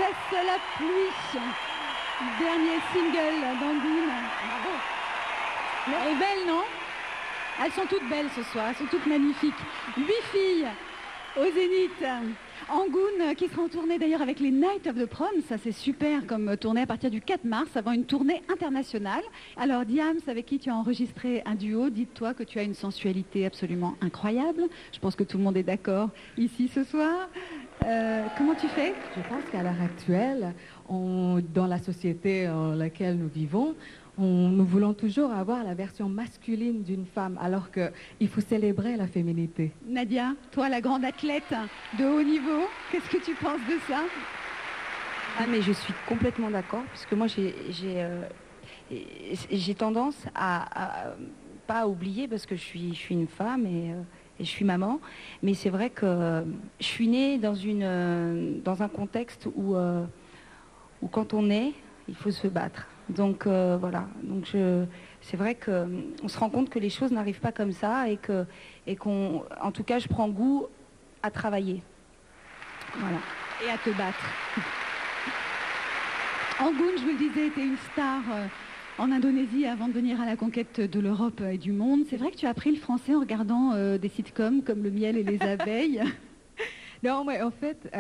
Cesse la pluie. Dernier single d'Angoune. Bravo. Elle est belle, non? Elles sont toutes belles ce soir, elles sont toutes magnifiques. 8 filles au Zénith. Angoune qui sera en tournée d'ailleurs avec les Night of the Prom. Ça c'est super comme tournée à partir du 4 mars avant une tournée internationale. Alors Diams, avec qui tu as enregistré un duo, dites-toi que tu as une sensualité absolument incroyable. Je pense que tout le monde est d'accord ici ce soir. Comment tu fais? Je pense qu'à l'heure actuelle, dans la société dans laquelle nous vivons, nous voulons toujours avoir la version masculine d'une femme, alors qu'il faut célébrer la féminité. Nadia, toi la grande athlète de haut niveau, qu'est-ce que tu penses de ça? Ah mais je suis complètement d'accord, puisque moi j'ai tendance à pas oublier, parce que je suis une femme et je suis maman, mais c'est vrai que je suis née dans un contexte où quand on est, il faut se battre. Donc voilà, donc c'est vrai qu'on se rend compte que les choses n'arrivent pas comme ça et en tout cas je prends goût à travailler. Voilà. Et à te battre. Angoune, je vous le disais, était une star en Indonésie avant de venir à la conquête de l'Europe et du monde. C'est vrai que tu as appris le français en regardant des sitcoms comme Le miel et les abeilles. Non, mais en fait,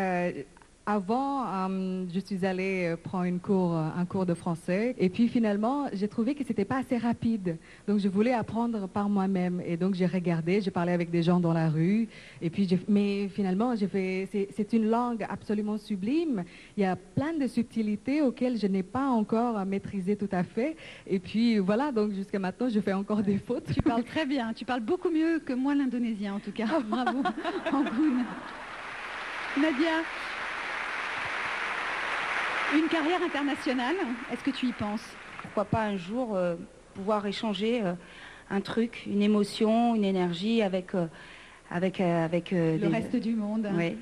avant, je suis allée prendre un cours de français et puis finalement, j'ai trouvé que c'était pas assez rapide. Donc, je voulais apprendre par moi-même et donc j'ai regardé, j'ai parlé avec des gens dans la rue et puis mais finalement, c'est une langue absolument sublime. Il y a plein de subtilités auxquelles je n'ai pas encore maîtrisé tout à fait. Et puis voilà, donc jusqu'à maintenant, je fais encore des fautes. Tu parles très bien, tu parles beaucoup mieux que moi l'indonésien en tout cas. Bravo, Angoune. Nadia, une carrière internationale, est-ce que tu y penses? Pourquoi pas un jour pouvoir échanger un truc, une émotion, une énergie avec le reste du monde. Oui.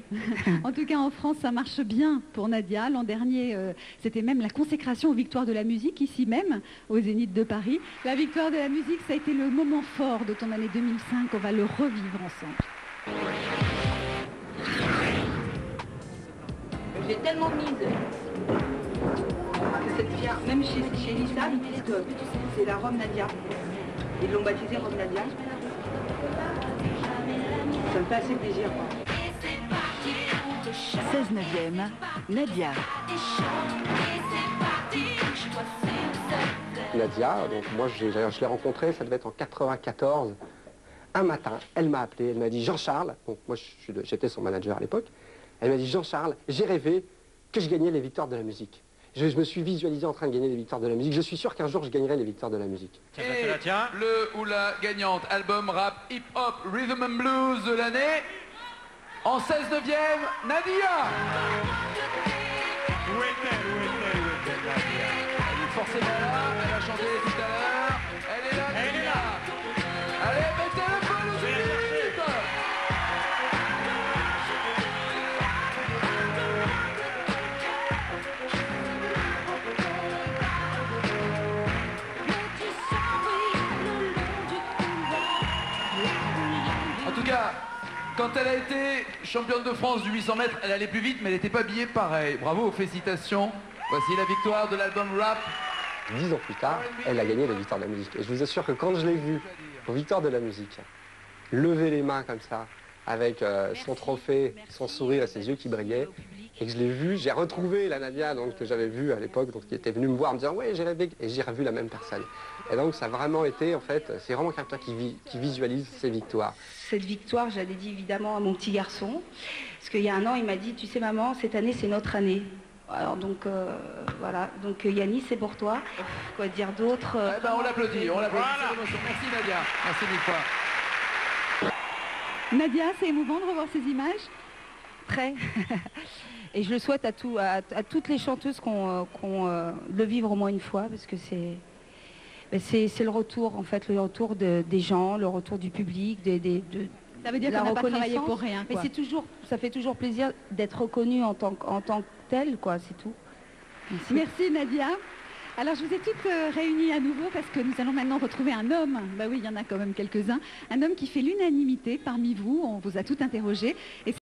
En tout cas, en France, ça marche bien pour Nadia. L'an dernier, c'était même la consécration aux victoires de la musique, ici même, au Zénith de Paris. La victoire de la musique, ça a été le moment fort de ton année 2005. On va le revivre ensemble. J'ai tellement mise. Cette fière, même chez Lisa, ils disent que c'est la Rome Nadia. Ils l'ont baptisée Rome Nadia. Ça me fait assez plaisir. 16 neuvième, Nadia. Nadia, donc moi je l'ai rencontrée, ça devait être en 94. Un matin, elle m'a appelé, elle m'a dit Jean-Charles, donc moi j'étais son manager à l'époque, elle m'a dit Jean-Charles, j'ai rêvé que je gagnais les victoires de la musique. Je me suis visualisé en train de gagner les victoires de la musique. Je suis sûr qu'un jour je gagnerai les victoires de la musique. Et le ou la gagnante album rap hip-hop rhythm and blues de l'année, en 16 neuvième, Nadia. Où est-elle, Nadia? Elle est forcément là, elle a chanté tout à l'heure. Elle est là, Elle est là. Allez, mettez le feu au Zénith. En tout cas, quand elle a été championne de France du 800 mètres, elle allait plus vite, mais elle n'était pas habillée pareil. Bravo, félicitations. Voici la victoire de l'album rap. 10 ans plus tard, elle a gagné les victoires de la musique. Et je vous assure que quand je l'ai vue aux victoires de la musique, lever les mains comme ça, avec son trophée, son sourire et ses yeux qui brillaient, et que je l'ai vue, j'ai retrouvé la Nadia donc, que j'avais vue à l'époque, donc qui était venue me voir en me disant « Ouais, j'ai rêvé », et j'ai revu la même personne. Et donc ça a vraiment été, en fait, c'est vraiment quelqu'un qui visualise ses victoires. Cette victoire, je la dédie évidemment à mon petit garçon, parce qu'il y a un an, il m'a dit, tu sais maman, cette année c'est notre année. Alors donc voilà, donc Yannis, c'est pour toi. Quoi dire d'autre Eh ben, on l'applaudit, on l'applaudit. Voilà. Merci Nadia, merci mille fois. Nadia, c'est émouvant de revoir ces images? Très. Et je le souhaite à toutes les chanteuses qu'on de le vivre au moins une fois, parce que c'est le retour, en fait, le retour des gens, le retour du public, Ça veut dire qu'on n'a pas travaillé pour rien, quoi. Mais ça fait toujours plaisir d'être reconnu en tant que tel, quoi, c'est tout. Merci Nadia. Alors je vous ai toutes réunies à nouveau parce que nous allons maintenant retrouver un homme, bah oui il y en a quand même quelques-uns, un homme qui fait l'unanimité parmi vous, on vous a toutes interrogées. Et